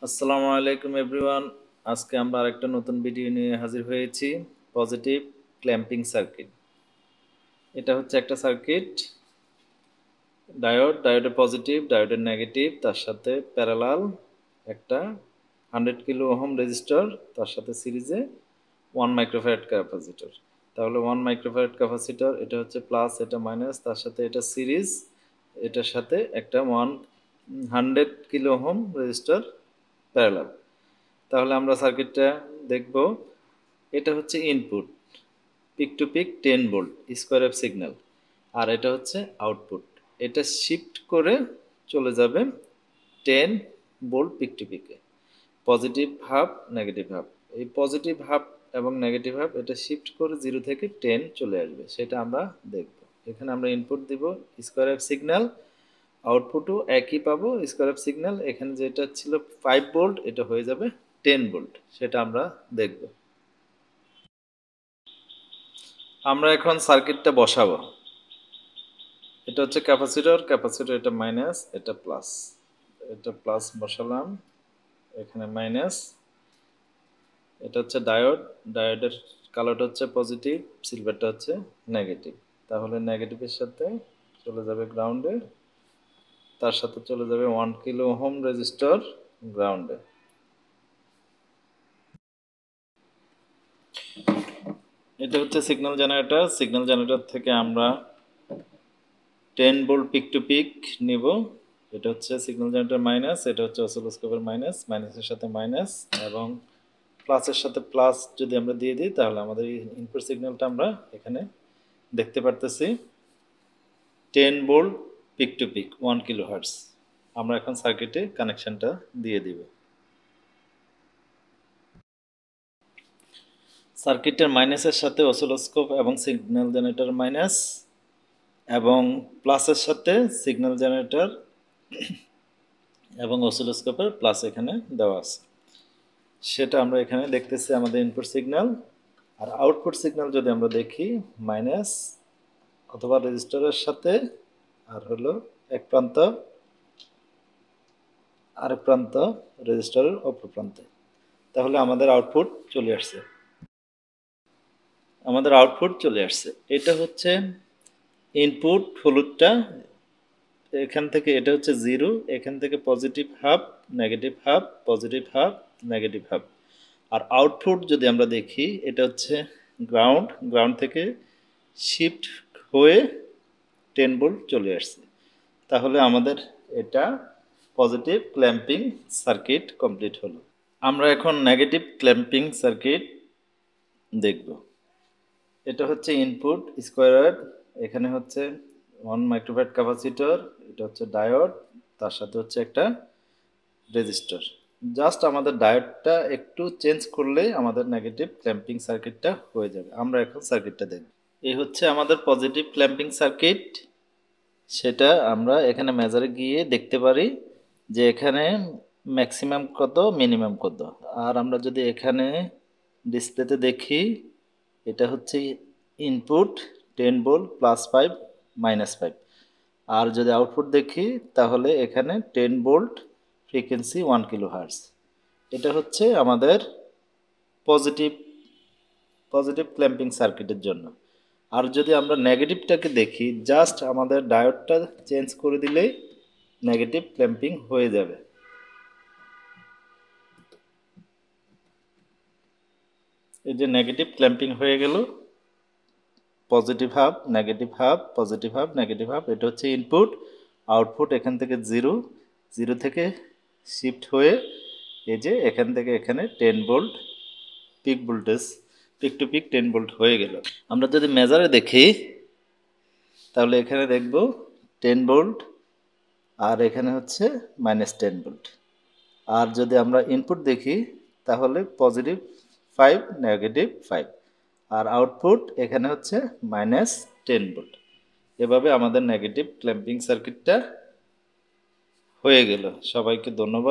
আসসালামু আলাইকুম এভরিওয়ান। আজকে আমরা আরেকটা নতুন ভিডিও নিয়ে হাজির হয়েছি। Positive clamping circuit. এটা হচ্ছে একটা সার্কিট, ডায়োডের পজিটিভ, ডায়োডের নেগেটিভ, তার সাথে প্যারালাল একটা 100 কিলো ওহম রেজিস্টার, তার সাথে সিরিজে 1 মাইক্রোফ্যারাড ক্যাপাসিটর। তাহলে 1 মাইক্রোফ্যারাড ক্যাপাসিটর, এটা হচ্ছে প্লাস, এটা মাইনাস, তার সাথে এটা সিরিজ, এটার সাথে একটা 100 কিলো ওহম রেজিস্টার প্যারালাল। তাহলে আমরা সার্কিটটা দেখব। এটা হচ্ছে input, peak to peak 10 volt square wave signal, আর এটা হচ্ছে আউটপুট। এটা শিফট করে চলে যাবে 10 ভোল্ট পিক টু পিকে, পজিটিভ হাফ নেগেটিভ হাফ। এই পজিটিভ হাফ এবং নেগেটিভ হাফ এটা শিফট করে 0 থেকে 10 চলে আসবে, সেটা আমরা দেখব। এখানে আমরা ইনপুট দিব স্কোয়ার ওয়েভ সিগন্যাল, আউটপুটও একই পাবো স্কোয়ার ওয়েভ সিগন্যাল। এখানে যেটা ছিল 5 ভোল্ট, এটা হয়ে যাবে 10 ভোল্ট, সেটা আমরা দেখব। আমরা এখন সার্কিটটা বসাবো। এটা হচ্ছে ক্যাপাসিটর, এটা মাইনাস, এটা প্লাস। এটা প্লাস বসালাম, এখানে মাইনাস। এটা হচ্ছে ডায়োডের কালারটা হচ্ছে পজিটিভ, সিলভারটা হচ্ছে নেগেটিভ। তাহলে নেগেটিভের সাথে চলে যাবে গ্রাউন্ডে, তার সাথে চলে যাবে 1 কিলো ওহম রেজিস্টর গ্রাউন্ডে। এটা হচ্ছে সিগন্যাল জেনারেটর থেকে আমরা 10 ভোল্ট পিক টু পিক নিব। এটা হচ্ছে সিগন্যাল জেনারেটর মাইনাস, এটা হচ্ছে অসিলোস্কোপের মাইনাস, মাইনাসের সাথে মাইনাস এবং প্লাসের সাথে প্লাস যদি আমরা দিয়ে দিই, তাহলে আমাদের ইনপুট সিগন্যালটা আমরা এখানে দেখতে পারতেছি 10 volt peak to peak 1 kilo hertz. আমরা এখন সার্কিটে কানেকশনটা দিয়ে দিব। সার্কিটের মাইনাসের সাথে অসিলোস্কোপ এবং সিগন্যাল জেনারেটর মাইনাস, এবং প্লাসের সাথে সিগন্যাল জেনারেটর এবং অসিলোস্কোপের প্লাস এখানে দেওয়া আছে, সেটা আমরা এখানে দেখতেছি আমাদের ইনপুট সিগন্যাল। আর আউটপুট সিগন্যাল যদি আমরা দেখি, মাইনাস অথবা রেজিস্টারের সাথে আর হলো এক প্রান্ত, আরেক প্রান্ত রেজিস্টারের অপর প্রান্তে। তাহলে আমাদের আউটপুট চলে আসছে। এটা হচ্ছে ইনপুট হলুদটা, এখান থেকে এটা হচ্ছে 0, এখান থেকে positive half negative half, positive half negative half. আর আউটপুট যদি আমরা দেখি, এটা হচ্ছে গ্রাউন্ড থেকে শিফট হয়ে 10 ভোল্ট চলে আসছে। তাহলে আমাদের এটা পজিটিভ ক্ল্যাম্পিং সার্কিট কমপ্লিট হলো। আমরা এখন নেগেটিভ ক্ল্যাম্পিং সার্কিট দেখব। এটা হচ্ছে ইনপুট স্কোয়ার ওয়েভ, এখানে হচ্ছে 1 মাইক্রোফ্যারাড ক্যাপাসিটর, এটা হচ্ছে ডায়োড, তার সাথে হচ্ছে একটা রেজিস্টার। জাস্ট আমাদের ডায়োডটা একটু চেঞ্জ করলে আমাদের নেগেটিভ ক্ল্যাম্পিং সার্কিটটা হয়ে যাবে। আমরা এখন সার্কিটটা দেখব। এই হচ্ছে আমাদের পজিটিভ ক্ল্যাম্পিং সার্কিট। সেটা আমরা এখানে মেজারে গিয়ে দেখতে পারি যে এখানে ম্যাক্সিমাম কত, মিনিমাম কত। আর আমরা যদি এখানে ডিসপ্লেতে দেখি, এটা হচ্ছে ইনপুট 10 ভোল্ট +5 -5। আর যদি আউটপুট দেখি, তাহলে এখানে 10 ভোল্ট, ফ্রিকোয়েন্সি 1 কিলো হার্টজ। এটা হচ্ছে আমাদের পজিটিভ পজিটিভ ক্ল্যাম্পিং সার্কিটের জন্য। আর যদি আমরা নেগেটিভটাকে দেখি, জাস্ট আমাদের ডায়োডটা চেঞ্জ করে দিলেই নেগেটিভ ক্ল্যাম্পিং হয়ে যাবে। এই যে নেগেটিভ ক্ল্যাম্পিং হয়ে গেল, positive half negative half, positive half negative half. এটা হচ্ছে ইনপুট। আউটপুট এখান থেকে 0 থেকে শিফট হয়ে এই যে এখান থেকে এখানে 10 volt peak voltage, peak to peak 10 volt হয়ে গেল। আমরা যদি মেজারে দেখি, তাহলে এখানে দেখব 10 ভোল্ট, আর এখানে হচ্ছে -10 ভোল্ট। আর যদি আমরা ইনপুট দেখি, তাহলে পজিটিভ 5 নেগেটিভ 5, আর আউটপুট এখানে হচ্ছে -10 ভোল্ট। এভাবে আমাদের নেগেটিভ ক্ল্যাম্পিং সার্কিটটা হয়ে গেল। সবাইকে ধন্যবাদ।